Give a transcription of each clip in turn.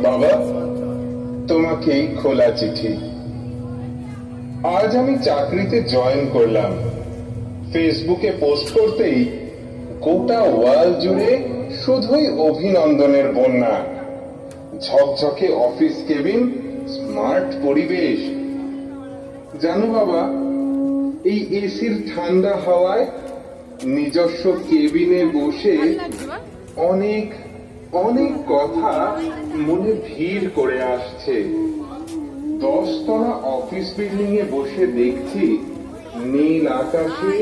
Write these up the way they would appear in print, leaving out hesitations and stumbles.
বাবা, তোমাকে খোলা চিঠি। আজ আমি চাকরিতে জয়েন করলাম। ফেসবুকে পোস্ট করতেই গোটা ওয়ার্ল্ড জুড়ে শুধুই অভিনন্দনের বন্যা। ঝকঝকে অফিস কেবিন, স্মার্ট পরিবেশ। জানো বাবা, এই এসির ঠান্ডা হাওয়ায় নিজস্ব কেবিনে বসে অনেক অনেক কথা মনে ভিড় করে আসছে। 10 তলা অফিস বিল্ডিং এ বসে দেখছি নীল আকাশে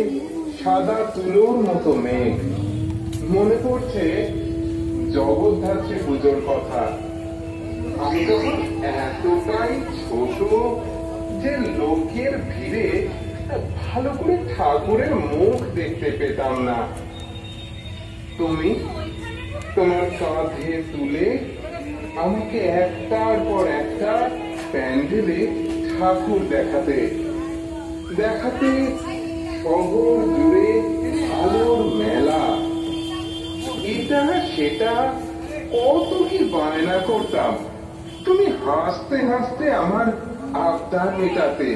সাদা তুলোর মতো মেঘ। মনে পড়ছে জগদ্ধাত্রী পুজোর কথা। আমি তখন এতটাই ছোট যে লোকের ভিড়ে ভালো করে ঠাকুরের মুখ দেখতে পেতাম না। তুমি তোমার কাঁধে তুলে আমাকে একটার পর একটা প্যান্ডেলে ঠাকুর দেখাতে দেখাতে শহর জুড়ে আলোর মেলা। এটা সেটা কত কি বায়না করতাম, তুমি হাসতে হাসতে আমার আবদার মেটাতে।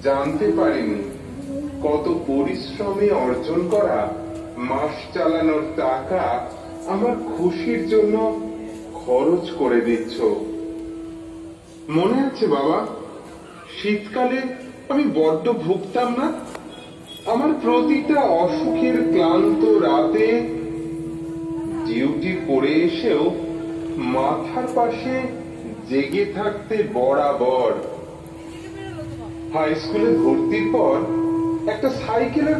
জানতে পারিনি কত পরিশ্রমে অর্জন করা মাস চালানোর টাকা আমার খুশির জন্য খরচ করে দিচ্ছ। মনে আছে বাবা, শীতকালে আমি বড্ড ভুগতাম না? আমার প্রতিটা অসুখের ক্লান্ত রাতে ডিউটি করে এসেও মাথার পাশে জেগে থাকতে বরাবর। হাই স্কুলে ভর্তির পর একটা সাইকেলের